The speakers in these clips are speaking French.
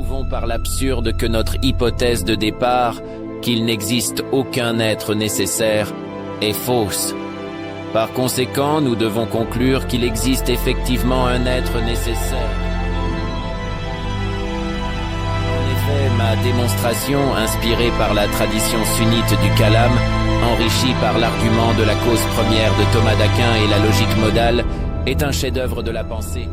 prouvons par l'absurde que notre hypothèse de départ, qu'il n'existe aucun être nécessaire, est fausse. Par conséquent, nous devons conclure qu'il existe effectivement un être nécessaire. En effet, ma démonstration, inspirée par la tradition sunnite du Kalam, enrichie par l'argument de la cause première de Thomas d'Aquin et la logique modale, est un chef-d'œuvre de la pensée.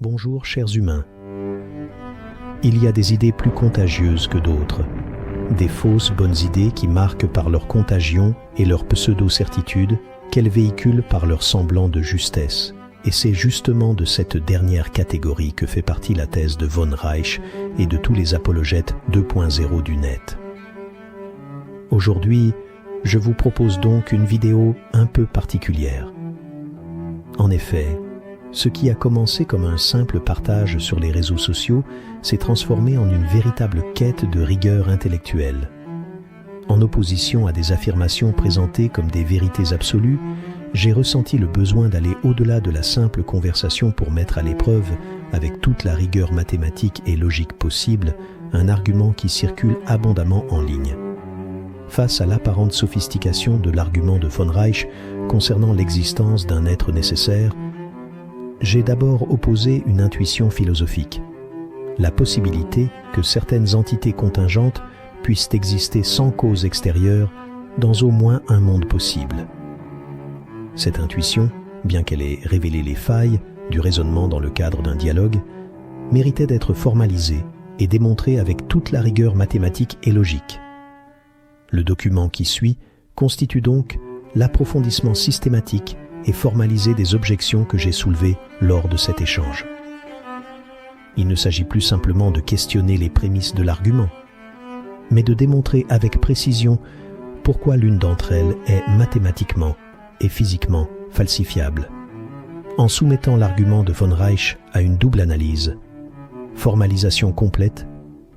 Bonjour chers humains. Il y a des idées plus contagieuses que d'autres, des fausses bonnes idées qui marquent par leur contagion et leur pseudo-certitude qu'elles véhiculent par leur semblant de justesse. Et c'est justement de cette dernière catégorie que fait partie la thèse de von Reich et de tous les apologètes 2.0 du net. Aujourd'hui, je vous propose donc une vidéo un peu particulière. En effet, ce qui a commencé comme un simple partage sur les réseaux sociaux s'est transformé en une véritable quête de rigueur intellectuelle. En opposition à des affirmations présentées comme des vérités absolues, j'ai ressenti le besoin d'aller au-delà de la simple conversation pour mettre à l'épreuve, avec toute la rigueur mathématique et logique possible, un argument qui circule abondamment en ligne. Face à l'apparente sophistication de l'argument de von Reich concernant l'existence d'un être nécessaire, j'ai d'abord opposé une intuition philosophique, la possibilité que certaines entités contingentes puissent exister sans cause extérieure dans au moins un monde possible. Cette intuition, bien qu'elle ait révélé les failles du raisonnement dans le cadre d'un dialogue, méritait d'être formalisée et démontrée avec toute la rigueur mathématique et logique. Le document qui suit constitue donc l'approfondissement systématique et formalisé des objections que j'ai soulevées lors de cet échange. Il ne s'agit plus simplement de questionner les prémices de l'argument, mais de démontrer avec précision pourquoi l'une d'entre elles est mathématiquement et physiquement falsifiable, en soumettant l'argument de von Reich à une double analyse, formalisation complète,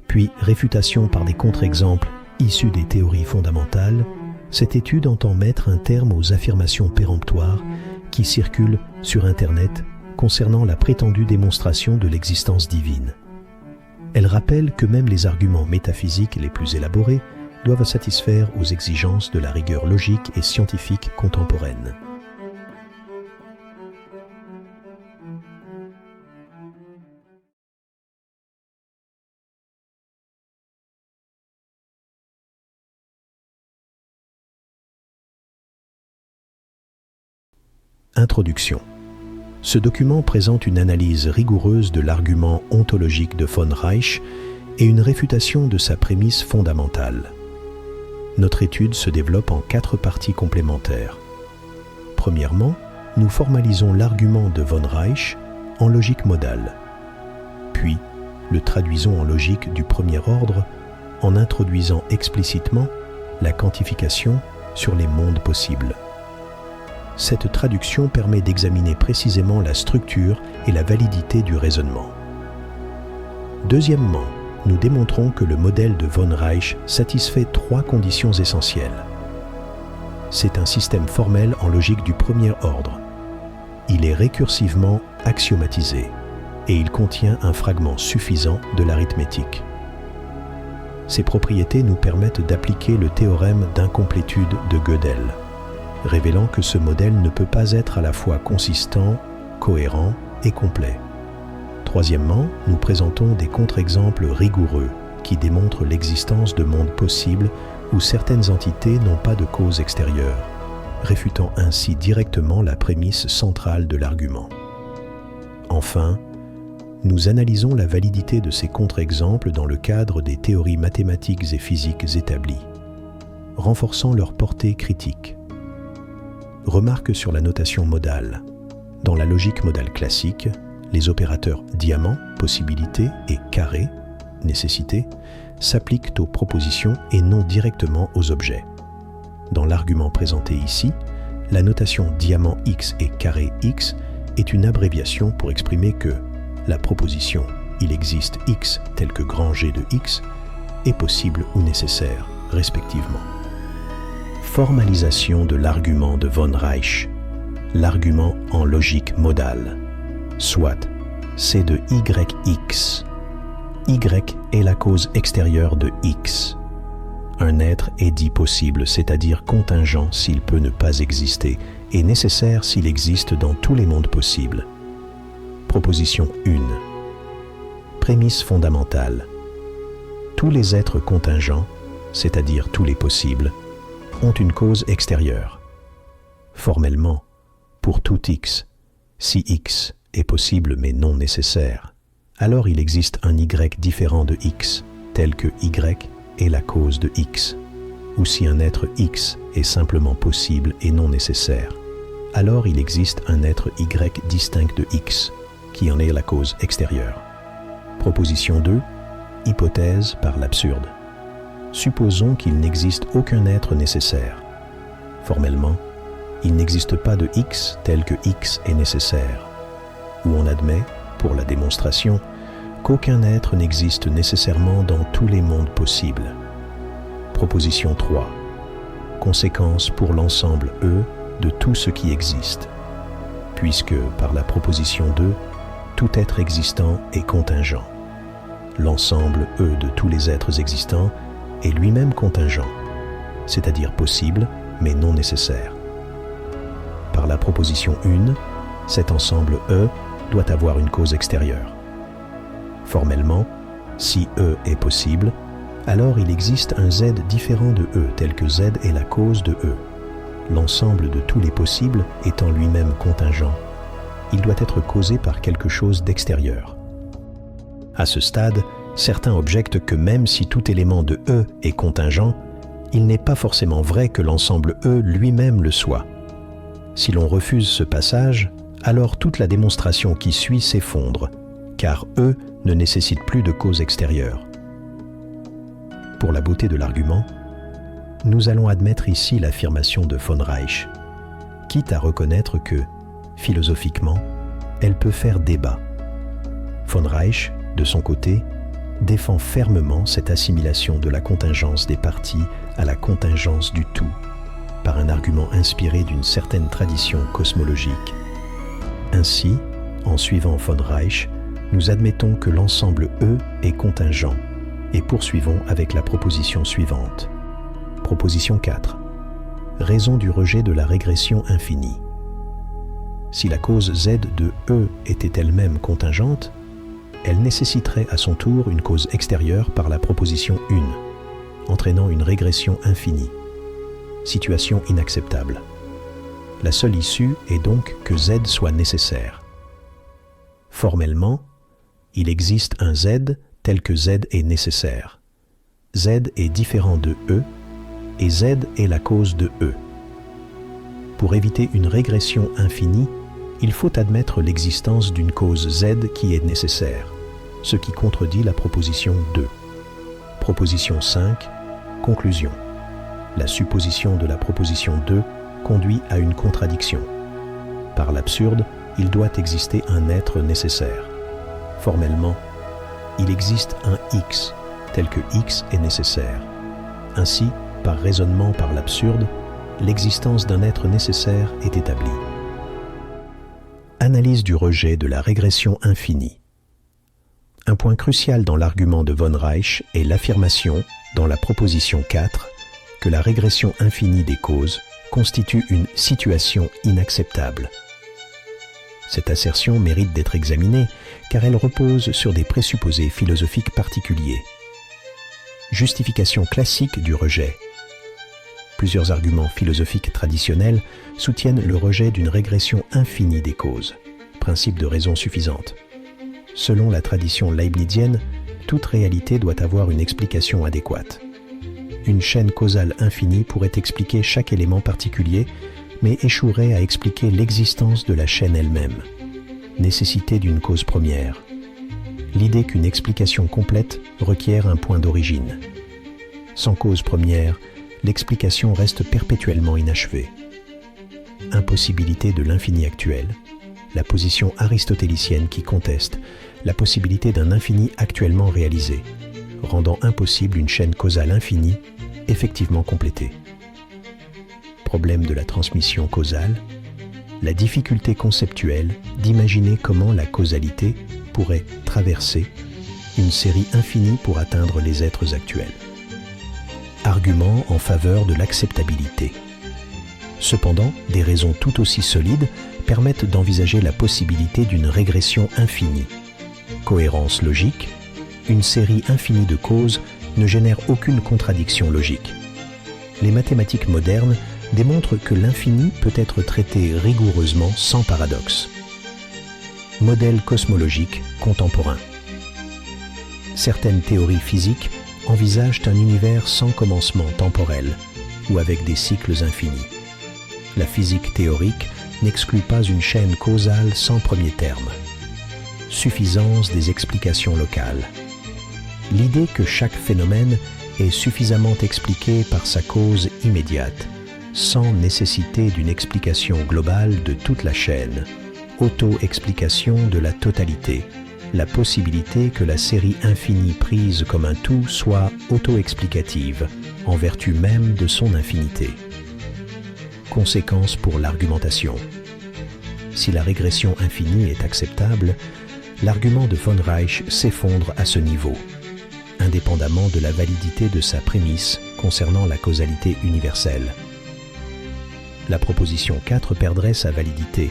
puis réfutation par des contre-exemples issus des théories fondamentales. Cette étude entend mettre un terme aux affirmations péremptoires qui circulent sur Internet concernant la prétendue démonstration de l'existence divine. Elle rappelle que même les arguments métaphysiques les plus élaborés doivent satisfaire aux exigences de la rigueur logique et scientifique contemporaine. Introduction. Ce document présente une analyse rigoureuse de l'argument ontologique de von Reich et une réfutation de sa prémisse fondamentale. Notre étude se développe en 4 parties complémentaires. Premièrement, nous formalisons l'argument de von Reich en logique modale. Puis, le traduisons en logique du premier ordre en introduisant explicitement la quantification sur les mondes possibles. Cette traduction permet d'examiner précisément la structure et la validité du raisonnement. Deuxièmement, nous démontrons que le modèle de von Reich satisfait 3 conditions essentielles. C'est un système formel en logique du premier ordre. Il est récursivement axiomatisé et il contient un fragment suffisant de l'arithmétique. Ces propriétés nous permettent d'appliquer le théorème d'incomplétude de Gödel, révélant que ce modèle ne peut pas être à la fois consistant, cohérent et complet. Troisièmement, nous présentons des contre-exemples rigoureux qui démontrent l'existence de mondes possibles où certaines entités n'ont pas de cause extérieure, réfutant ainsi directement la prémisse centrale de l'argument. Enfin, nous analysons la validité de ces contre-exemples dans le cadre des théories mathématiques et physiques établies, renforçant leur portée critique. Remarque sur la notation modale. Dans la logique modale classique, les opérateurs diamant, possibilité, et carré, nécessité, s'appliquent aux propositions et non directement aux objets. Dans l'argument présenté ici, la notation diamant x et carré x est une abréviation pour exprimer que la proposition « il existe x tel que grand G de x » est possible ou nécessaire, respectivement. Formalisation de l'argument de von Reich, l'argument en logique modale, soit c'est de YX. Y est la cause extérieure de X. Un être est dit possible, c'est-à-dire contingent s'il peut ne pas exister, et nécessaire s'il existe dans tous les mondes possibles. Proposition 1. Prémisse fondamentale. Tous les êtres contingents, c'est-à-dire tous les possibles, ont une cause extérieure. Formellement, pour tout X, si X est possible mais non nécessaire, alors il existe un Y différent de X, tel que Y est la cause de X. Ou si un être X est simplement possible et non nécessaire, alors il existe un être Y distinct de X, qui en est la cause extérieure. Proposition 2. Hypothèse par l'absurde. Supposons qu'il n'existe aucun être nécessaire. Formellement, il n'existe pas de X tel que X est nécessaire. Ou on admet, pour la démonstration, qu'aucun être n'existe nécessairement dans tous les mondes possibles. Proposition 3. Conséquence pour l'ensemble E de tout ce qui existe. Puisque, par la proposition 2, tout être existant est contingent. L'ensemble E de tous les êtres existants est lui-même contingent, c'est-à-dire possible, mais non nécessaire. Par la proposition 1, cet ensemble E doit avoir une cause extérieure. Formellement, si E est possible, alors il existe un Z différent de E, tel que Z est la cause de E. L'ensemble de tous les possibles étant lui-même contingent, il doit être causé par quelque chose d'extérieur. À ce stade, certains objectent que même si tout élément de E est contingent, il n'est pas forcément vrai que l'ensemble E lui-même le soit. Si l'on refuse ce passage, alors toute la démonstration qui suit s'effondre, car E ne nécessite plus de cause extérieure. Pour la beauté de l'argument, nous allons admettre ici l'affirmation de von Reich, quitte à reconnaître que, philosophiquement, elle peut faire débat. Von Reich, de son côté, défend fermement cette assimilation de la contingence des parties à la contingence du tout, par un argument inspiré d'une certaine tradition cosmologique. Ainsi, en suivant von Reich, nous admettons que l'ensemble E est contingent et poursuivons avec la proposition suivante. Proposition 4. Raison du rejet de la régression infinie. Si la cause Z de E était elle-même contingente, elle nécessiterait à son tour une cause extérieure par la proposition 1, entraînant une régression infinie. Situation inacceptable. La seule issue est donc que Z soit nécessaire. Formellement, il existe un Z tel que Z est nécessaire. Z est différent de E et Z est la cause de E. Pour éviter une régression infinie, il faut admettre l'existence d'une cause Z qui est nécessaire, ce qui contredit la proposition 2. Proposition 5. Conclusion. La supposition de la proposition 2 conduit à une contradiction. Par l'absurde, il doit exister un être nécessaire. Formellement, il existe un X, tel que X est nécessaire. Ainsi, par raisonnement par l'absurde, l'existence d'un être nécessaire est établie. Analyse du rejet de la régression infinie. Un point crucial dans l'argument de von Reich est l'affirmation, dans la proposition 4, que la régression infinie des causes constitue une situation inacceptable. Cette assertion mérite d'être examinée car elle repose sur des présupposés philosophiques particuliers. Justification classique du rejet. Plusieurs arguments philosophiques traditionnels soutiennent le rejet d'une régression infinie des causes, principe de raison suffisante. Selon la tradition leibnizienne, toute réalité doit avoir une explication adéquate. Une chaîne causale infinie pourrait expliquer chaque élément particulier, mais échouerait à expliquer l'existence de la chaîne elle-même. Nécessité d'une cause première. L'idée qu'une explication complète requiert un point d'origine. Sans cause première, l'explication reste perpétuellement inachevée. Impossibilité de l'infini actuel, la position aristotélicienne qui conteste la possibilité d'un infini actuellement réalisé, rendant impossible une chaîne causale infinie, effectivement complétée. Problème de la transmission causale, la difficulté conceptuelle d'imaginer comment la causalité pourrait traverser une série infinie pour atteindre les êtres actuels. Argument en faveur de l'acceptabilité. Cependant, des raisons tout aussi solides permettent d'envisager la possibilité d'une régression infinie. Cohérence logique, une série infinie de causes ne génère aucune contradiction logique. Les mathématiques modernes démontrent que l'infini peut être traité rigoureusement sans paradoxe. Modèle cosmologique contemporain. Certaines théories physiques envisagent un univers sans commencement temporel ou avec des cycles infinis. La physique théorique n'exclut pas une chaîne causale sans premier terme. Suffisance des explications locales. L'idée que chaque phénomène est suffisamment expliqué par sa cause immédiate, sans nécessité d'une explication globale de toute la chaîne, auto-explication de la totalité, la possibilité que la série infinie prise comme un tout soit auto-explicative, en vertu même de son infinité. Conséquences pour l'argumentation. Si la régression infinie est acceptable, l'argument de von Reich s'effondre à ce niveau, indépendamment de la validité de sa prémisse concernant la causalité universelle. La proposition 4 perdrait sa validité,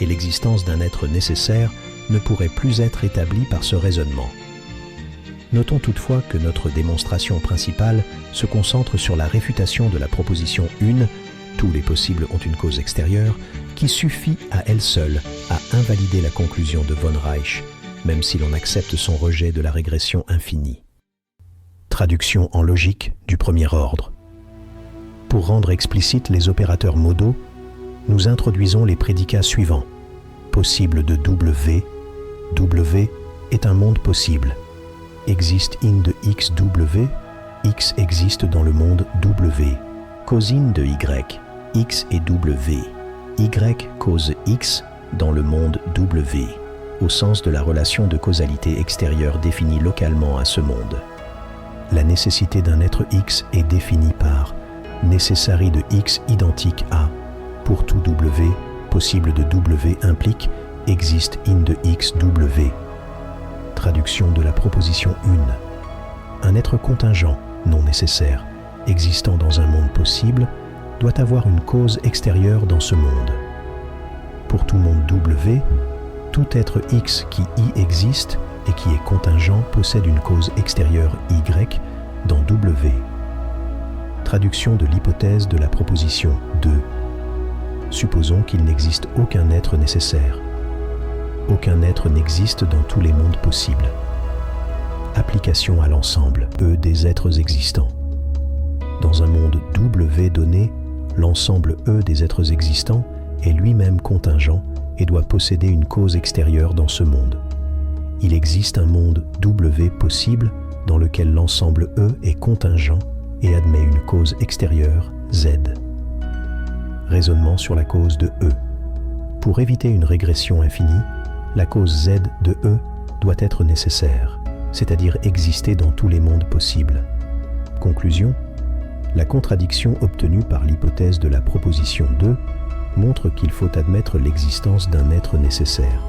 et l'existence d'un être nécessaire ne pourrait plus être établie par ce raisonnement. Notons toutefois que notre démonstration principale se concentre sur la réfutation de la proposition 1, tous les possibles ont une cause extérieure, qui suffit à elle seule à invalider la conclusion de von Reich, même si l'on accepte son rejet de la régression infinie. Traduction en logique du premier ordre. Pour rendre explicites les opérateurs modaux, nous introduisons les prédicats suivants. Possible de W. W est un monde possible. Existe in de XW. X existe dans le monde W. Cosine de Y. X et W. Y cause X dans le monde W, au sens de la relation de causalité extérieure définie localement à ce monde. La nécessité d'un être X est définie par necessary de X identique à, pour tout W, possible de W implique existe in de XW. Traduction de la proposition 1. Un être contingent, non nécessaire, existant dans un monde possible, doit avoir une cause extérieure dans ce monde. Pour tout monde W, tout être X qui y existe et qui est contingent possède une cause extérieure Y dans W. Traduction de l'hypothèse de la proposition 2. Supposons qu'il n'existe aucun être nécessaire. Aucun être n'existe dans tous les mondes possibles. Application à l'ensemble E des êtres existants. Dans un monde W donné, l'ensemble E des êtres existants est lui-même contingent et doit posséder une cause extérieure dans ce monde. Il existe un monde W possible dans lequel l'ensemble E est contingent et admet une cause extérieure, Z. Raisonnement sur la cause de E. Pour éviter une régression infinie, la cause Z de E doit être nécessaire, c'est-à-dire exister dans tous les mondes possibles. Conclusion : la contradiction obtenue par l'hypothèse de la proposition 2 montre qu'il faut admettre l'existence d'un être nécessaire.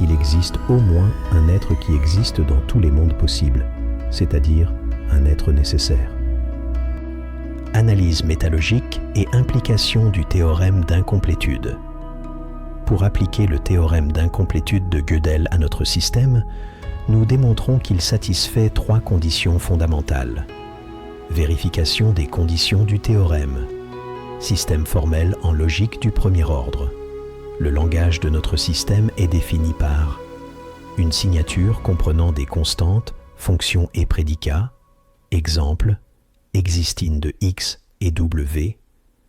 Il existe au moins un être qui existe dans tous les mondes possibles, c'est-à-dire un être nécessaire. Analyse métalogique et implication du théorème d'incomplétude. Pour appliquer le théorème d'incomplétude de Gödel à notre système, nous démontrons qu'il satisfait 3 conditions fondamentales. Vérification des conditions du théorème. Système formel en logique du premier ordre. Le langage de notre système est défini par une signature comprenant des constantes, fonctions et prédicats, exemple, existine de X et W,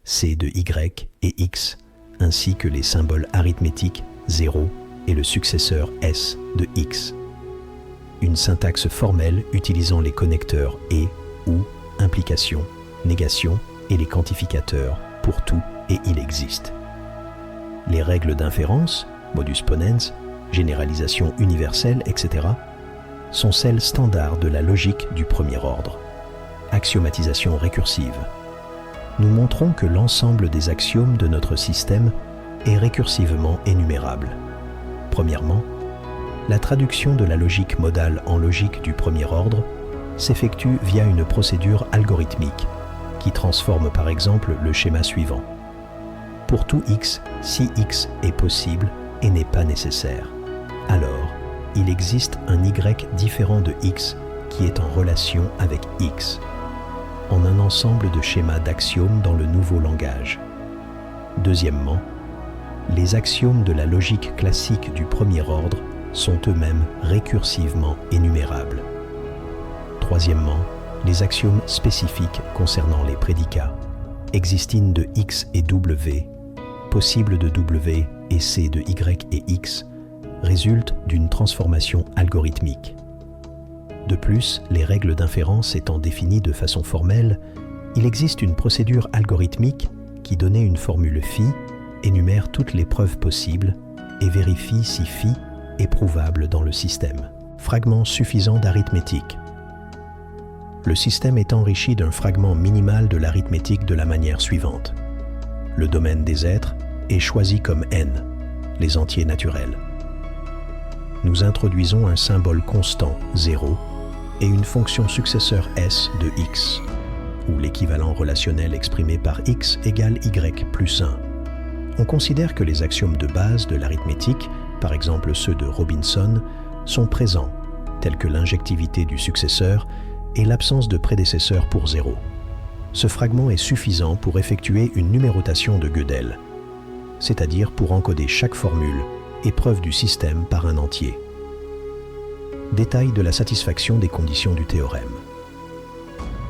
C de Y et X, ainsi que les symboles arithmétiques 0 et le successeur S de X. Une syntaxe formelle utilisant les connecteurs et, ou, implication, négation et les quantificateurs pour tout et il existe. Les règles d'inférence, modus ponens, généralisation universelle, etc., sont celles standards de la logique du premier ordre. Axiomatisation récursive. Nous montrons que l'ensemble des axiomes de notre système est récursivement énumérable. Premièrement, la traduction de la logique modale en logique du premier ordre s'effectue via une procédure algorithmique qui transforme par exemple le schéma suivant. Pour tout x, si x est possible et n'est pas nécessaire, alors il existe un y différent de x qui est en relation avec x, en un ensemble de schémas d'axiomes dans le nouveau langage. Deuxièmement, les axiomes de la logique classique du premier ordre sont eux-mêmes récursivement énumérables. Troisièmement, les axiomes spécifiques concernant les prédicats, existing de x et w, possible de w et c de y et x, résultent d'une transformation algorithmique. De plus, les règles d'inférence étant définies de façon formelle, il existe une procédure algorithmique qui, donnée une formule phi, énumère toutes les preuves possibles et vérifie si phi est prouvable dans le système. Fragment suffisant d'arithmétique. Le système est enrichi d'un fragment minimal de l'arithmétique de la manière suivante. Le domaine des êtres est choisi comme n, les entiers naturels. Nous introduisons un symbole constant, 0, et une fonction successeur s de x, où l'équivalent relationnel exprimé par x égale y plus 1. On considère que les axiomes de base de l'arithmétique, par exemple ceux de Robinson, sont présents, tels que l'injectivité du successeur et l'absence de prédécesseur pour 0. Ce fragment est suffisant pour effectuer une numérotation de Gödel, c'est-à-dire pour encoder chaque formule et preuve du système par un entier. Détail de la satisfaction des conditions du théorème.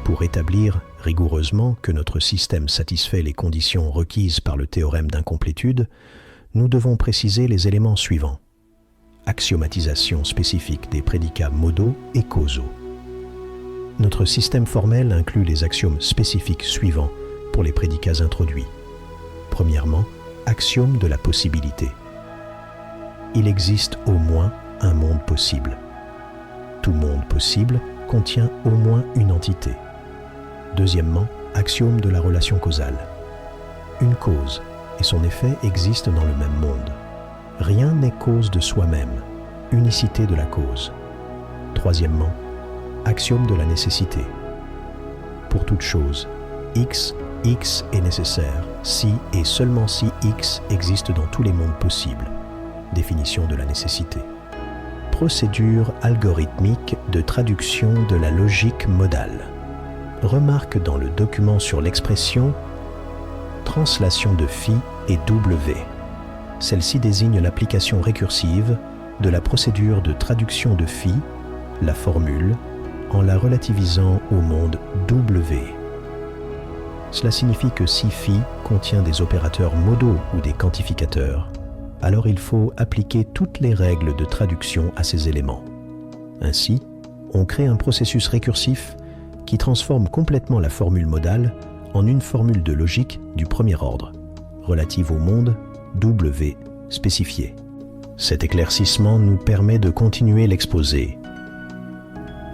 Pour établir rigoureusement que notre système satisfait les conditions requises par le théorème d'incomplétude, nous devons préciser les éléments suivants. Axiomatisation spécifique des prédicats modaux et causaux. Notre système formel inclut les axiomes spécifiques suivants pour les prédicats introduits. Premièrement, axiome de la possibilité. Il existe au moins un monde possible. Tout monde possible contient au moins une entité. Deuxièmement, axiome de la relation causale. Une cause et son effet existent dans le même monde. Rien n'est cause de soi-même, unicité de la cause. Troisièmement, axiome de la nécessité. Pour toute chose, x est nécessaire si et seulement si x existe dans tous les mondes possibles. Définition de la nécessité. Procédure algorithmique de traduction de la logique modale. Remarque dans le document sur l'expression translation de phi et w. Celle-ci désigne l'application récursive de la procédure de traduction de phi, la formule, en la relativisant au monde w. Cela signifie que si phi contient des opérateurs modaux ou des quantificateurs, alors il faut appliquer toutes les règles de traduction à ces éléments. Ainsi, on crée un processus récursif qui transforme complètement la formule modale en une formule de logique du premier ordre, relative au monde W spécifié. Cet éclaircissement nous permet de continuer l'exposé.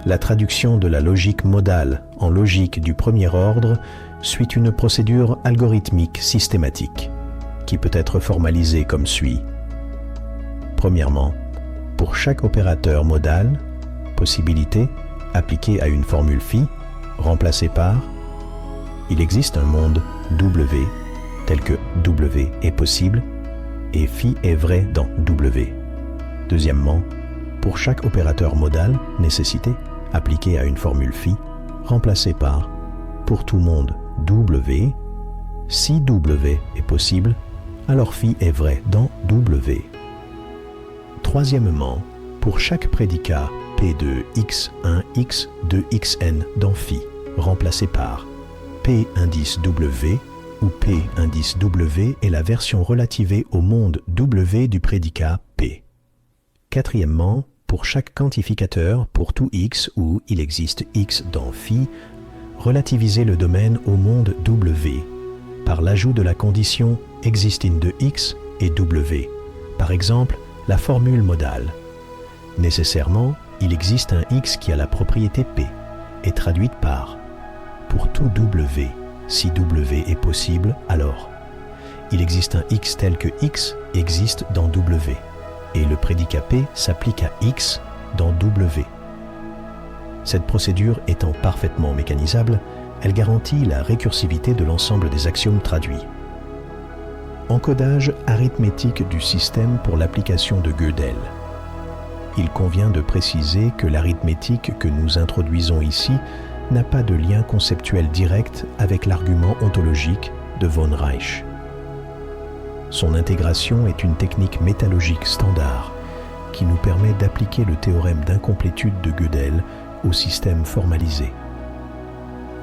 La traduction de la logique modale en logique du premier ordre suit une procédure algorithmique systématique, qui peut être formalisée comme suit. Premièrement, pour chaque opérateur modal, possibilité appliquée à une formule phi, remplacée par il existe un monde W, tel que W est possible, et phi est vrai dans W. Deuxièmement, pour chaque opérateur modal, nécessité, appliqué à une formule phi, remplacée par pour tout monde W, si W est possible, alors phi est vrai dans W. Troisièmement, pour chaque prédicat P de x1, x2, xn dans phi, remplacé par P indice W, où P indice W est la version relativée au monde W du prédicat P. Quatrièmement, pour chaque quantificateur, pour tout x où il existe x dans phi, relativiser le domaine au monde W, par l'ajout de la condition existing de x et W, par exemple la formule modale. Nécessairement, il existe un x qui a la propriété P, est traduite par pour tout W, si W est possible, alors il existe un x tel que x existe dans W, et le prédicat P s'applique à x dans W. Cette procédure étant parfaitement mécanisable, elle garantit la récursivité de l'ensemble des axiomes traduits. Encodage arithmétique du système pour l'application de Gödel. Il convient de préciser que l'arithmétique que nous introduisons ici n'a pas de lien conceptuel direct avec l'argument ontologique de von Reich. Son intégration est une technique métalogique standard qui nous permet d'appliquer le théorème d'incomplétude de Gödel au système formalisé.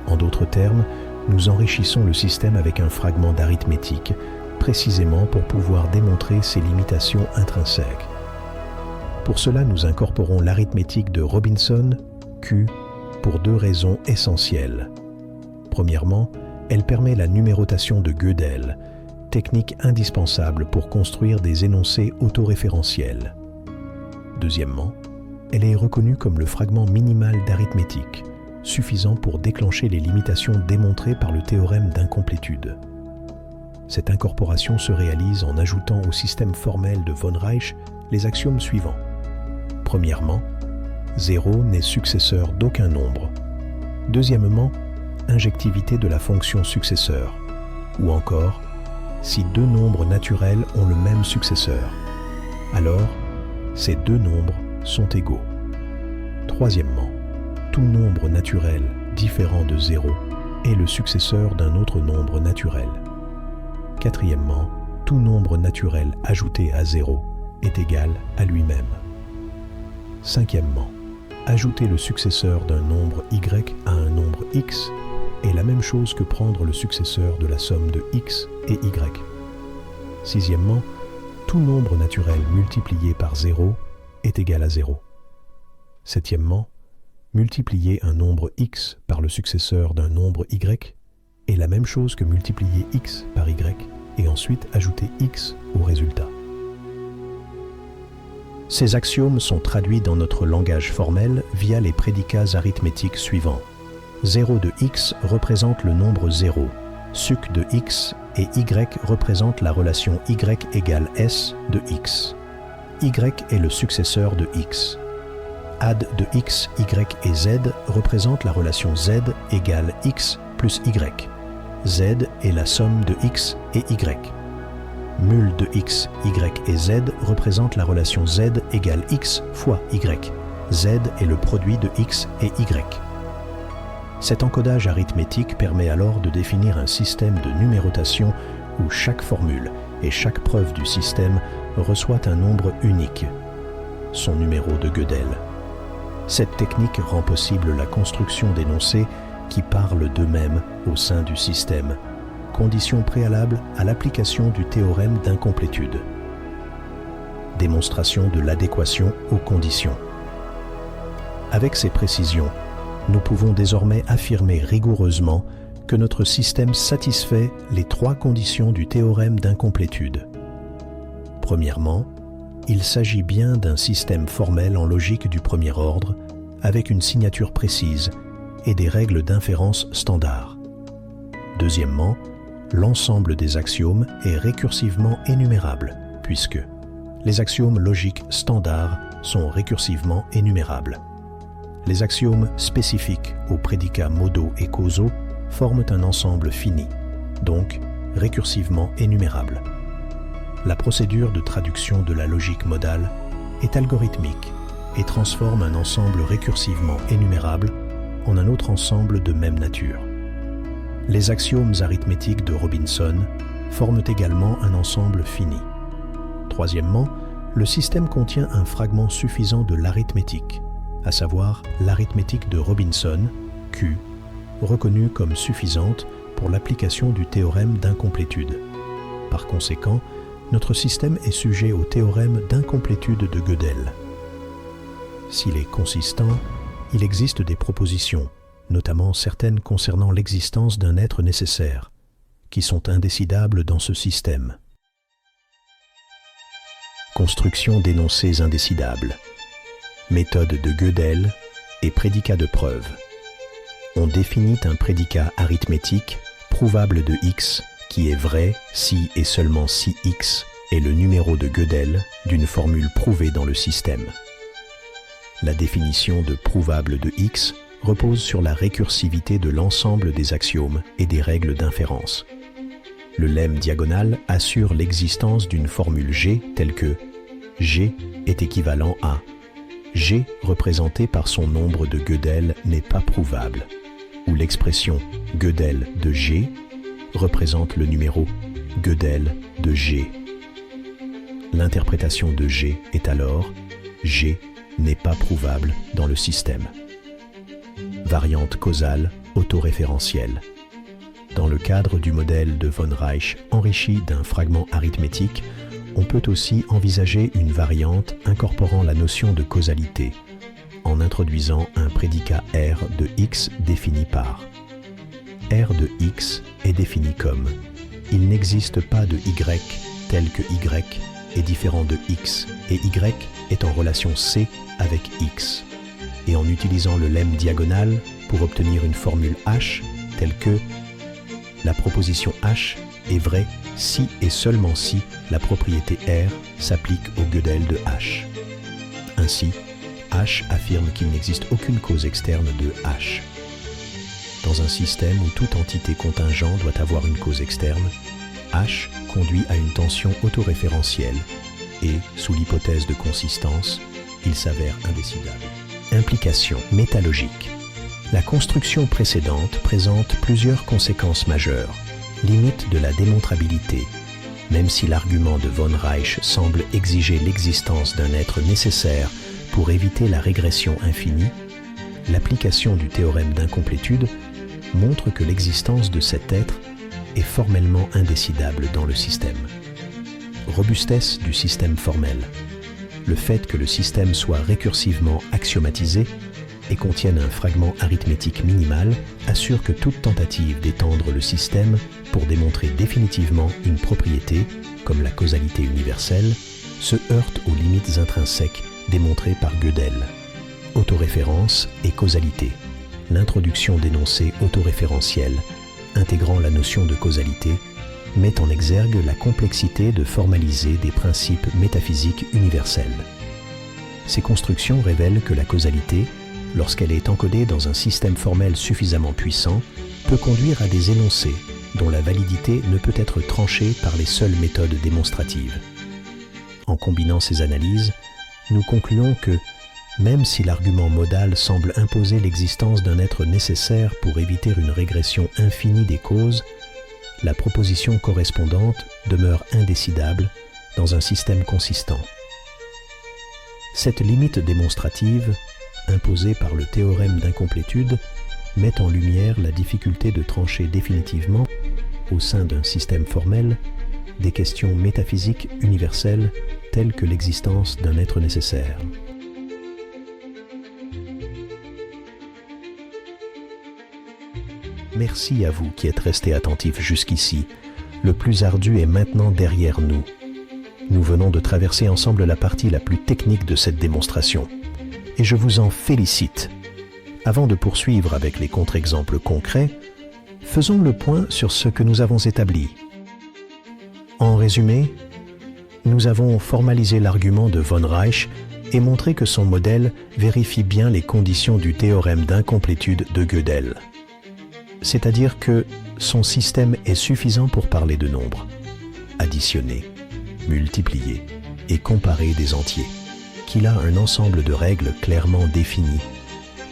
En d'autres termes, nous enrichissons le système avec un fragment d'arithmétique, précisément pour pouvoir démontrer ses limitations intrinsèques. Pour cela, nous incorporons l'arithmétique de Robinson, Q, pour deux raisons essentielles. Premièrement, elle permet la numérotation de Gödel, technique indispensable pour construire des énoncés autoréférentiels. Deuxièmement, elle est reconnue comme le fragment minimal d'arithmétique, suffisant pour déclencher les limitations démontrées par le théorème d'incomplétude. Cette incorporation se réalise en ajoutant au système formel de von Reich les axiomes suivants. Premièrement, 0 n'est successeur d'aucun nombre. Deuxièmement, injectivité de la fonction successeur. Ou encore, si deux nombres naturels ont le même successeur, alors ces deux nombres sont égaux. Troisièmement, tout nombre naturel différent de 0 est le successeur d'un autre nombre naturel. Quatrièmement, tout nombre naturel ajouté à 0 est égal à lui-même. Cinquièmement, ajouter le successeur d'un nombre y à un nombre x est la même chose que prendre le successeur de la somme de x et y. Sixièmement, tout nombre naturel multiplié par 0 est égal à 0. Septièmement, multiplier un nombre x par le successeur d'un nombre y est la même chose que multiplier x par y et ensuite ajouter x au résultat. Ces axiomes sont traduits dans notre langage formel via les prédicats arithmétiques suivants. 0 de x représente le nombre 0, suc de x et y représente la relation y égale s de x. Y est le successeur de x. Add de x, y et z représente la relation z égale x plus y. Z est la somme de x et y. Mul de x, y et z représente la relation z égale x fois y. Z est le produit de x et y. Cet encodage arithmétique permet alors de définir un système de numérotation où chaque formule et chaque preuve du système reçoit un nombre unique, son numéro de Gödel. Cette technique rend possible la construction d'énoncés qui parlent d'eux-mêmes au sein du système, condition préalable à l'application du théorème d'incomplétude. Démonstration de l'adéquation aux conditions. Avec ces précisions, nous pouvons désormais affirmer rigoureusement que notre système satisfait les trois conditions du théorème d'incomplétude. Premièrement, il s'agit bien d'un système formel en logique du premier ordre, avec une signature précise et des règles d'inférence standards. Deuxièmement, l'ensemble des axiomes est récursivement énumérable, puisque les axiomes logiques standards sont récursivement énumérables. Les axiomes spécifiques aux prédicats modaux et causaux forment un ensemble fini, donc récursivement énumérable. La procédure de traduction de la logique modale est algorithmique et transforme un ensemble récursivement énumérable en un autre ensemble de même nature. Les axiomes arithmétiques de Robinson forment également un ensemble fini. Troisièmement, le système contient un fragment suffisant de l'arithmétique, à savoir l'arithmétique de Robinson, Q, reconnue comme suffisante pour l'application du théorème d'incomplétude. Par conséquent, notre système est sujet au théorème d'incomplétude de Gödel. S'il est consistant, il existe des propositions, notamment certaines concernant l'existence d'un être nécessaire, qui sont indécidables dans ce système. Construction d'énoncés indécidables. méthode de Gödel et prédicat de preuve. On définit un prédicat arithmétique prouvable de x qui est vrai si et seulement si x est le numéro de Gödel d'une formule prouvée dans le système. La définition de prouvable de x repose sur la récursivité de l'ensemble des axiomes et des règles d'inférence. Le lemme diagonal assure l'existence d'une formule G telle que G est équivalent à G représenté par son nombre de Gödel n'est pas prouvable, ou l'expression Gödel de G représente le numéro Gödel de G. L'interprétation de G est alors G n'est pas prouvable dans le système. Variante causale autoréférentielle. Dans le cadre du modèle de von Reich enrichi d'un fragment arithmétique, on peut aussi envisager une variante incorporant la notion de causalité, en introduisant un prédicat R de x défini par R de x est défini comme il n'existe pas de y tel que y est différent de x et y est en relation C avec x, et en utilisant le lemme diagonal pour obtenir une formule H telle que la proposition H est vraie si et seulement si la propriété R s'applique au Gödel de H. Ainsi, H affirme qu'il n'existe aucune cause externe de H. Dans un système où toute entité contingent doit avoir une cause externe, H conduit à une tension autoréférentielle et, sous l'hypothèse de consistance, il s'avère indécidable. Implication métalogique. La construction précédente présente plusieurs conséquences majeures. Limite de la démontrabilité. Même si l'argument de von Reich semble exiger l'existence d'un être nécessaire pour éviter la régression infinie, l'application du théorème d'incomplétude montre que l'existence de cet être est formellement indécidable dans le système. Robustesse du système formel. Le fait que le système soit récursivement axiomatisé et contienne un fragment arithmétique minimal assure que toute tentative d'étendre le système pour démontrer définitivement une propriété, comme la causalité universelle, se heurte aux limites intrinsèques démontrées par Gödel. Autoréférence et causalité. L'introduction d'énoncés autoréférentiels, intégrant la notion de causalité, met en exergue la complexité de formaliser des principes métaphysiques universels. Ces constructions révèlent que la causalité, lorsqu'elle est encodée dans un système formel suffisamment puissant, peut conduire à des énoncés dont la validité ne peut être tranchée par les seules méthodes démonstratives. En combinant ces analyses, nous concluons que, même si l'argument modal semble imposer l'existence d'un être nécessaire pour éviter une régression infinie des causes, la proposition correspondante demeure indécidable dans un système consistant. Cette limite démonstrative, imposée par le théorème d'incomplétude, met en lumière la difficulté de trancher définitivement, au sein d'un système formel, des questions métaphysiques universelles telles que l'existence d'un être nécessaire. Merci à vous qui êtes restés attentifs jusqu'ici. Le plus ardu est maintenant derrière nous. Nous venons de traverser ensemble la partie la plus technique de cette démonstration. Et je vous en félicite. Avant de poursuivre avec les contre-exemples concrets, faisons le point sur ce que nous avons établi. En résumé, nous avons formalisé l'argument de von Reich et montré que son modèle vérifie bien les conditions du théorème d'incomplétude de Gödel. C'est-à-dire que son système est suffisant pour parler de nombres, additionner, multiplier et comparer des entiers, qu'il a un ensemble de règles clairement définies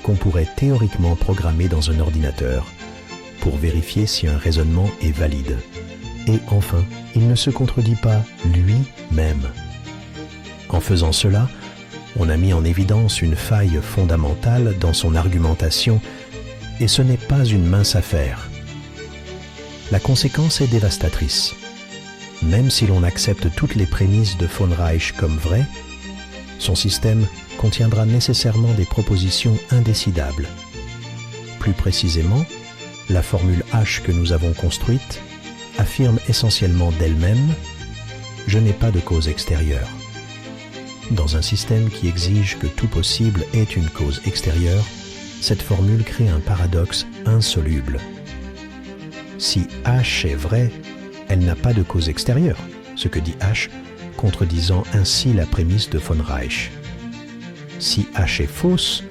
qu'on pourrait théoriquement programmer dans un ordinateur pour vérifier si un raisonnement est valide. Et enfin, il ne se contredit pas lui-même. En faisant cela, on a mis en évidence une faille fondamentale dans son argumentation, et ce n'est pas une mince affaire. La conséquence est dévastatrice. Même si l'on accepte toutes les prémices de von Reich comme vraies, son système contiendra nécessairement des propositions indécidables. Plus précisément, la formule H que nous avons construite affirme essentiellement d'elle-même « je n'ai pas de cause extérieure ». dans un système qui exige que tout possible ait une cause extérieure, cette formule crée un paradoxe insoluble. Si H est vrai, elle n'a pas de cause extérieure, ce que dit H, contredisant ainsi la prémisse de von Reich. Si H est fausse,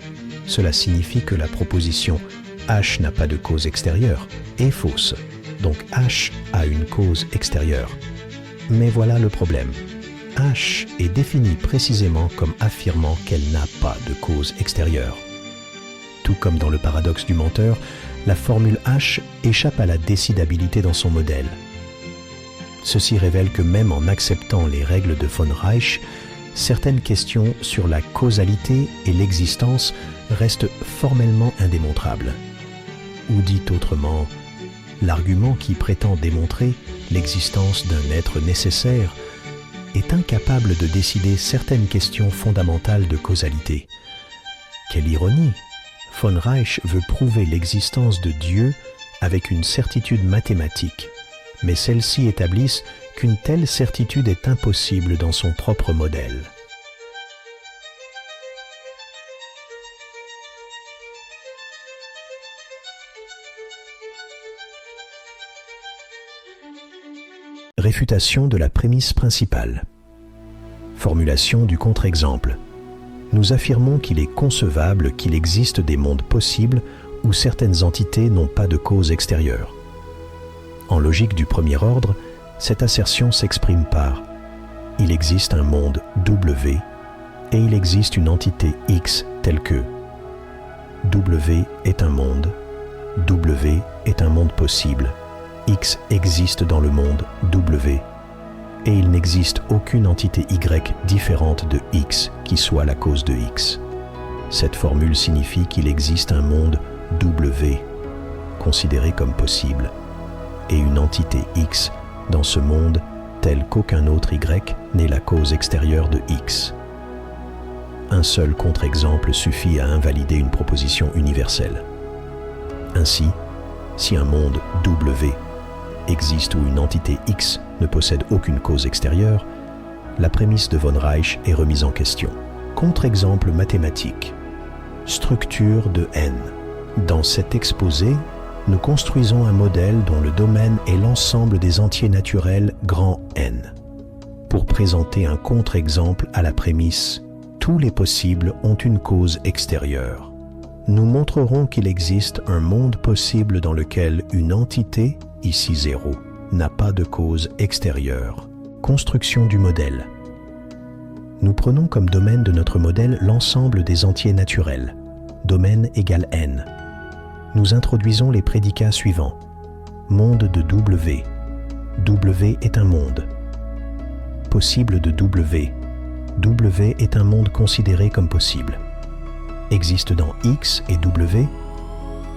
cela signifie que la proposition H n'a pas de cause extérieure est fausse, donc H a une cause extérieure. Mais voilà le problème. H est définie précisément comme affirmant qu'elle n'a pas de cause extérieure. Tout comme dans le paradoxe du menteur, la formule H échappe à la décidabilité dans son modèle. Ceci révèle que même en acceptant les règles de von Reich, certaines questions sur la causalité et l'existence restent formellement indémontrables. Ou dit autrement, l'argument qui prétend démontrer l'existence d'un être nécessaire est incapable de décider certaines questions fondamentales de causalité. Quelle ironie! Von Reich veut prouver l'existence de Dieu avec une certitude mathématique, mais celles-ci établissent qu'une telle certitude est impossible dans son propre modèle. Réfutation de la prémisse principale. Formulation du contre-exemple. Nous affirmons qu'il est concevable qu'il existe des mondes possibles où certaines entités n'ont pas de cause extérieure. En logique du premier ordre, cette assertion s'exprime par « il existe un monde W et il existe une entité X telle que W est un monde, W est un monde possible, X existe dans le monde W, et il n'existe aucune entité Y différente de X qui soit la cause de X. Cette formule signifie qu'il existe un monde W, considéré comme possible, et une entité X dans ce monde telle qu'aucun autre Y n'est la cause extérieure de X. Un seul contre-exemple suffit à invalider une proposition universelle. Ainsi, si un monde W existe où une entité X ne possède aucune cause extérieure, la prémisse de von Reich est remise en question. Contre-exemple mathématique. Structure de N. Dans cet exposé, nous construisons un modèle dont le domaine est l'ensemble des entiers naturels grand N. Pour présenter un contre-exemple à la prémisse « Tous les possibles ont une cause extérieure », nous montrerons qu'il existe un monde possible dans lequel une entité, ici 0, n'a pas de cause extérieure. Construction du modèle. Nous prenons comme domaine de notre modèle l'ensemble des entiers naturels. Domaine égale N. Nous introduisons les prédicats suivants. Monde de W. W est un monde. Possible de W. W est un monde considéré comme possible. Existe dans X et W.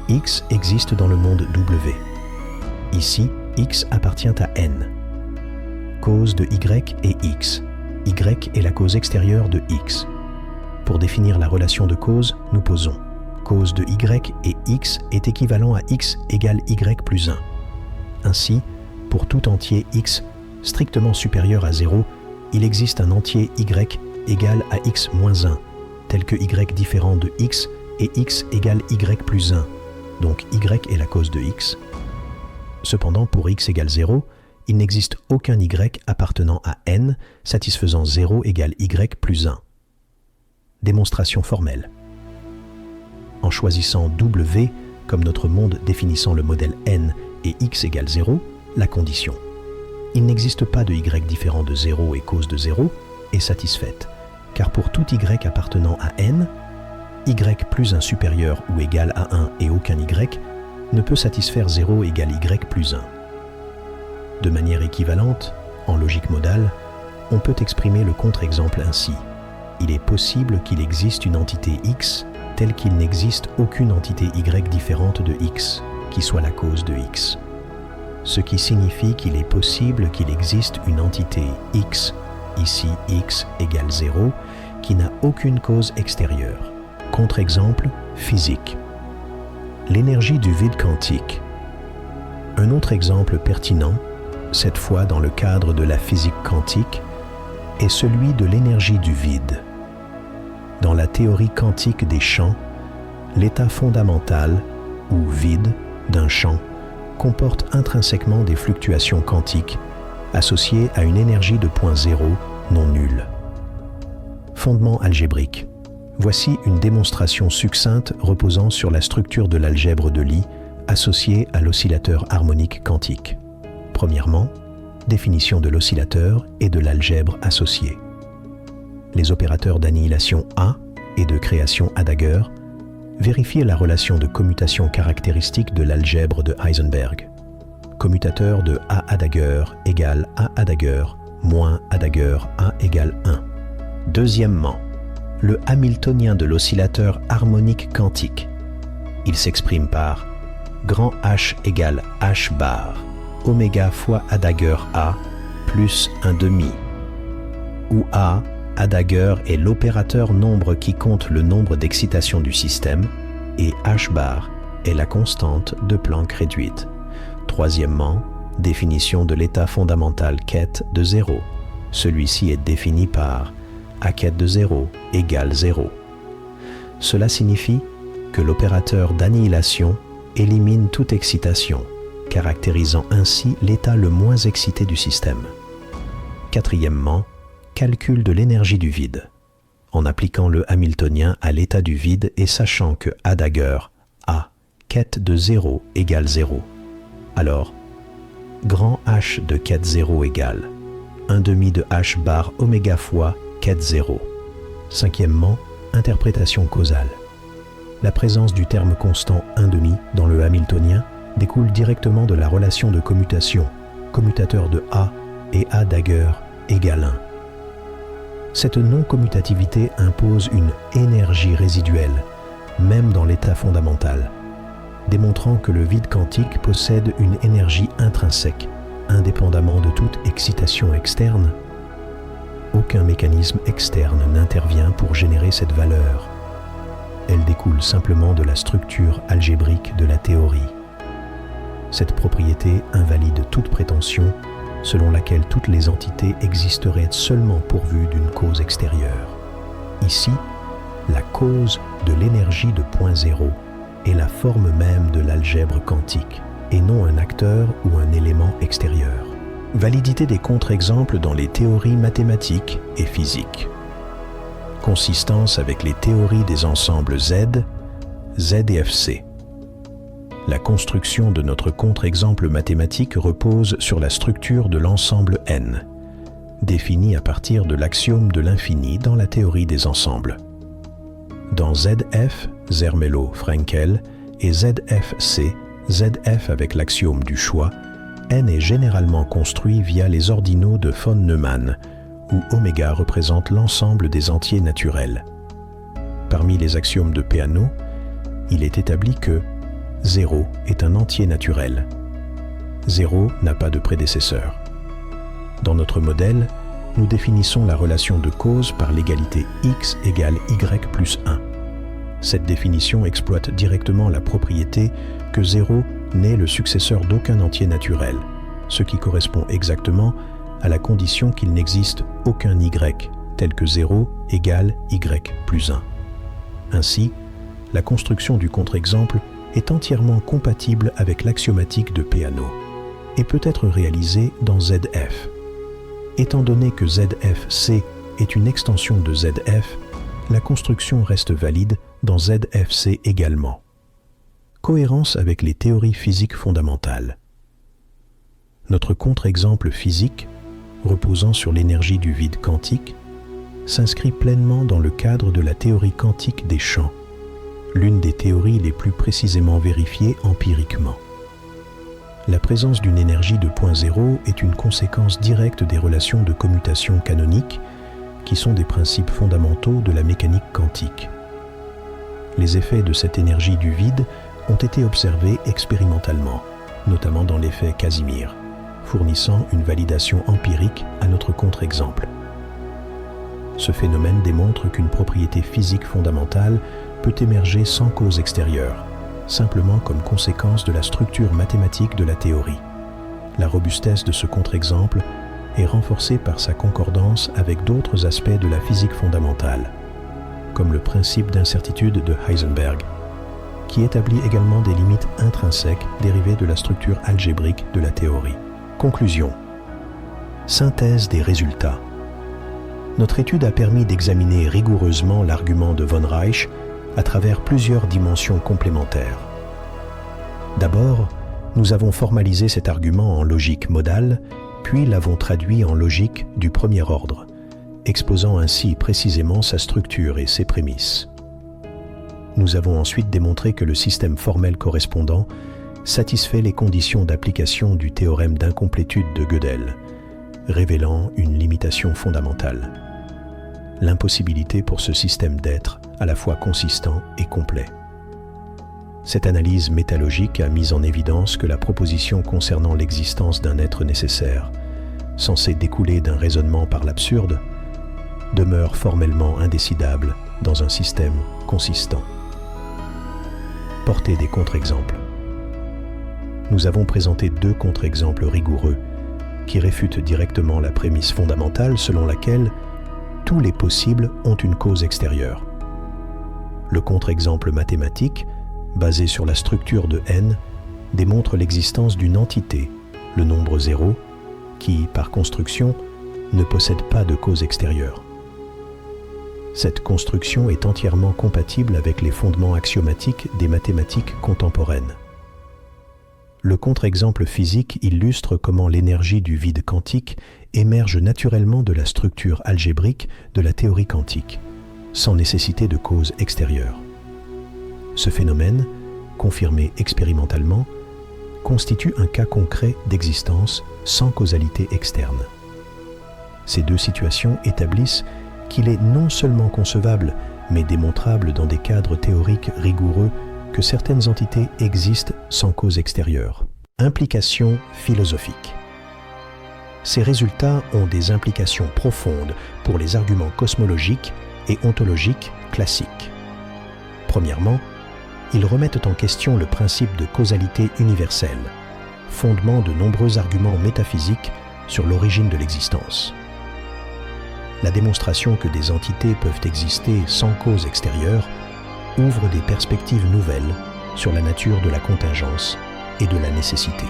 X existe dans le monde W. Ici, X appartient à N. Cause de Y et X. Y est la cause extérieure de X. Pour définir la relation de cause, nous posons cause de Y et X est équivalent à X égale Y plus 1. Ainsi, pour tout entier X strictement supérieur à 0, il existe un entier Y égal à X moins 1, tel que Y différent de X et X égale Y plus 1, donc Y est la cause de X. Cependant, pour X égale 0, il n'existe aucun Y appartenant à N satisfaisant 0 égale Y plus 1. Démonstration formelle. En choisissant W comme notre monde définissant le modèle N et X égale 0, la condition « il n'existe pas de Y différent de 0 et cause de 0 » est satisfaite, car pour tout Y appartenant à N, Y plus 1 supérieur ou égal à 1 et aucun Y ne peut satisfaire 0 égale Y plus 1. De manière équivalente, en logique modale, on peut exprimer le contre-exemple ainsi. Il est possible qu'il existe une entité X telle qu'il n'existe aucune entité Y différente de X, qui soit la cause de X. Ce qui signifie qu'il est possible qu'il existe une entité X, ici X égale 0, qui n'a aucune cause extérieure. Contre-exemple, physique. L'énergie du vide quantique. Un autre exemple pertinent, cette fois dans le cadre de la physique quantique, est celui de l'énergie du vide. Dans la théorie quantique des champs, l'état fondamental, ou vide, d'un champ comporte intrinsèquement des fluctuations quantiques associées à une énergie de point zéro non nulle. Fondement algébrique. Voici une démonstration succincte reposant sur la structure de l'algèbre de Lie associée à l'oscillateur harmonique quantique. Premièrement, définition de l'oscillateur et de l'algèbre associée. Les opérateurs d'annihilation A et de création Heidegger. Vérifiez la relation de commutation caractéristique de l'algèbre de Heisenberg. Commutateur de A Heidegger égale A Heidegger moins Heidegger A égale 1. Deuxièmement, le hamiltonien de l'oscillateur harmonique quantique. Il s'exprime par grand H égale H bar, oméga fois Heidegger A plus 1/2, où A, Heidegger est l'opérateur nombre qui compte le nombre d'excitations du système et H bar est la constante de Planck réduite. Troisièmement, définition de l'état fondamental ket de 0. Celui-ci est défini par A ket de 0 égale 0. Cela signifie que l'opérateur d'annihilation élimine toute excitation, caractérisant ainsi l'état le moins excité du système. Quatrièmement, calcul de l'énergie du vide, en appliquant le hamiltonien à l'état du vide et sachant que Heidegger, A, ket de 0 égale 0. Alors, grand H de ket 0 égale 1/2 de H bar oméga fois ket 0. Cinquièmement, interprétation causale. La présence du terme constant 1/2 dans le hamiltonien découle directement de la relation de commutation, commutateur de A et Heidegger égale 1. Cette non-commutativité impose une énergie résiduelle, même dans l'état fondamental, démontrant que le vide quantique possède une énergie intrinsèque, indépendamment de toute excitation externe. Aucun mécanisme externe n'intervient pour générer cette valeur. Elle découle simplement de la structure algébrique de la théorie. Cette propriété invalide toute prétention selon laquelle toutes les entités existeraient seulement pourvues d'une cause extérieure. Ici, la cause de l'énergie de point zéro est la forme même de l'algèbre quantique, et non un acteur ou un élément extérieur. Validité des contre-exemples dans les théories mathématiques et physiques. Consistance avec les théories des ensembles Z, Z et FC. La construction de notre contre-exemple mathématique repose sur la structure de l'ensemble N, définie à partir de l'axiome de l'infini dans la théorie des ensembles. Dans ZF, Zermelo-Frenkel, et ZFC, ZF avec l'axiome du choix, N est généralement construit via les ordinaux de von Neumann, où oméga représente l'ensemble des entiers naturels. Parmi les axiomes de Peano, il est établi que 0 est un entier naturel. 0 n'a pas de prédécesseur. Dans notre modèle, nous définissons la relation de cause par l'égalité x égale y plus 1. Cette définition exploite directement la propriété que 0 n'est le successeur d'aucun entier naturel, ce qui correspond exactement à la condition qu'il n'existe aucun y, tel que 0 égale y plus 1. Ainsi, la construction du contre-exemple est entièrement compatible avec l'axiomatique de Peano et peut être réalisée dans ZF. Étant donné que ZFC est une extension de ZF, la construction reste valide dans ZFC également. Cohérence avec les théories physiques fondamentales. Notre contre-exemple physique, reposant sur l'énergie du vide quantique, s'inscrit pleinement dans le cadre de la théorie quantique des champs, l'une des théories les plus précisément vérifiées empiriquement. La présence d'une énergie de point zéro est une conséquence directe des relations de commutation canoniques qui sont des principes fondamentaux de la mécanique quantique. Les effets de cette énergie du vide ont été observés expérimentalement, notamment dans l'effet Casimir, fournissant une validation empirique à notre contre-exemple. Ce phénomène démontre qu'une propriété physique fondamentale peut émerger sans cause extérieure, simplement comme conséquence de la structure mathématique de la théorie. La robustesse de ce contre-exemple est renforcée par sa concordance avec d'autres aspects de la physique fondamentale, comme le principe d'incertitude de Heisenberg, qui établit également des limites intrinsèques dérivées de la structure algébrique de la théorie. Conclusion. Synthèse des résultats. Notre étude a permis d'examiner rigoureusement l'argument de von Reich à travers plusieurs dimensions complémentaires. D'abord, nous avons formalisé cet argument en logique modale, puis l'avons traduit en logique du premier ordre, exposant ainsi précisément sa structure et ses prémices. Nous avons ensuite démontré que le système formel correspondant satisfait les conditions d'application du théorème d'incomplétude de Gödel, révélant une limitation fondamentale: l'impossibilité pour ce système d'être à la fois consistant et complet. Cette analyse métalogique a mis en évidence que la proposition concernant l'existence d'un être nécessaire, censée découler d'un raisonnement par l'absurde, demeure formellement indécidable dans un système consistant. Portée des contre-exemples. Nous avons présenté 2 contre-exemples rigoureux qui réfutent directement la prémisse fondamentale selon laquelle tous les possibles ont une cause extérieure. Le contre-exemple mathématique, basé sur la structure de n, démontre l'existence d'une entité, le nombre 0, qui, par construction, ne possède pas de cause extérieure. Cette construction est entièrement compatible avec les fondements axiomatiques des mathématiques contemporaines. Le contre-exemple physique illustre comment l'énergie du vide quantique émerge naturellement de la structure algébrique de la théorie quantique, sans nécessité de cause extérieure. Ce phénomène, confirmé expérimentalement, constitue un cas concret d'existence sans causalité externe. Ces 2 situations établissent qu'il est non seulement concevable, mais démontrable dans des cadres théoriques rigoureux que certaines entités existent sans cause extérieure. Implications philosophiques. Ces résultats ont des implications profondes pour les arguments cosmologiques et ontologiques classiques. Premièrement, ils remettent en question le principe de causalité universelle, fondement de nombreux arguments métaphysiques sur l'origine de l'existence. La démonstration que des entités peuvent exister sans cause extérieure ouvre des perspectives nouvelles sur la nature de la contingence et de la nécessité.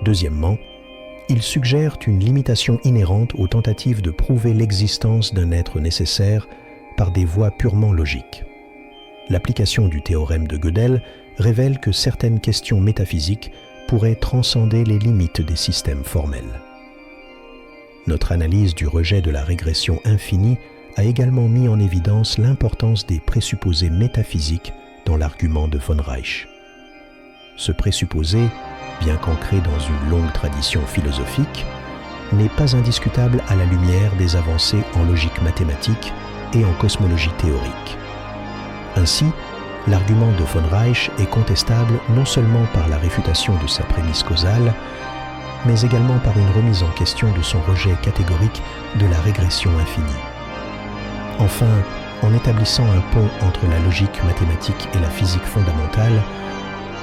Deuxièmement, ils suggèrent une limitation inhérente aux tentatives de prouver l'existence d'un être nécessaire par des voies purement logiques. L'application du théorème de Gödel révèle que certaines questions métaphysiques pourraient transcender les limites des systèmes formels. Notre analyse du rejet de la régression infinie a également mis en évidence l'importance des présupposés métaphysiques dans l'argument de von Reich. Ce présupposé, bien qu'ancré dans une longue tradition philosophique, n'est pas indiscutable à la lumière des avancées en logique mathématique et en cosmologie théorique. Ainsi, l'argument de von Reich est contestable non seulement par la réfutation de sa prémisse causale, mais également par une remise en question de son rejet catégorique de la régression infinie. Enfin, en établissant un pont entre la logique mathématique et la physique fondamentale,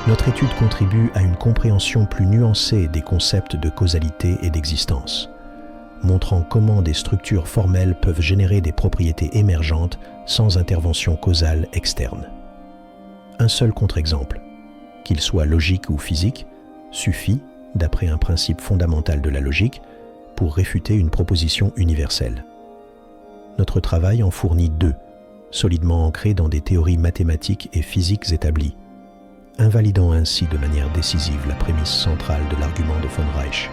notre étude contribue à une compréhension plus nuancée des concepts de causalité et d'existence, montrant comment des structures formelles peuvent générer des propriétés émergentes sans intervention causale externe. Un seul contre-exemple, qu'il soit logique ou physique, suffit, d'après un principe fondamental de la logique, pour réfuter une proposition universelle. Notre travail en fournit 2, solidement ancrés dans des théories mathématiques et physiques établies, invalidant ainsi de manière décisive la prémisse centrale de l'argument de von Reich.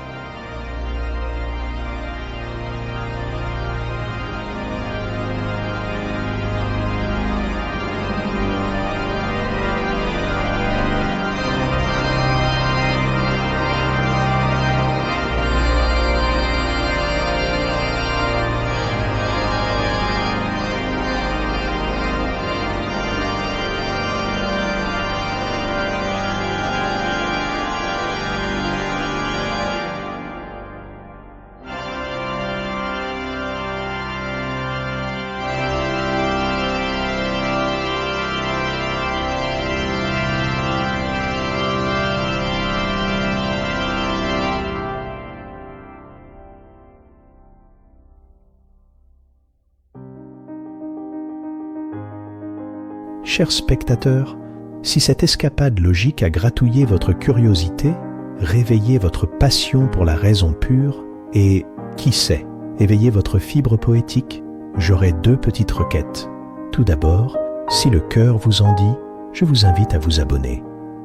Chers spectateurs, si cette escapade logique a gratouillé votre curiosité, réveillé votre passion pour la raison pure et, qui sait, éveillé votre fibre poétique, j'aurai 2 petites requêtes. Tout d'abord, si le cœur vous en dit, je vous invite à vous abonner.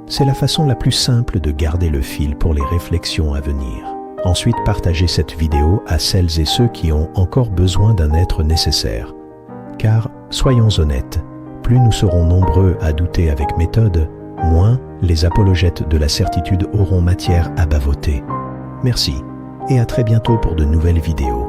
C'est la façon la plus simple de garder le fil pour les réflexions à venir. Ensuite, partagez cette vidéo à celles et ceux qui ont encore besoin d'un être nécessaire. Car, soyons honnêtes, plus nous serons nombreux à douter avec méthode, moins les apologètes de la certitude auront matière à bavoter. Merci, et à très bientôt pour de nouvelles vidéos.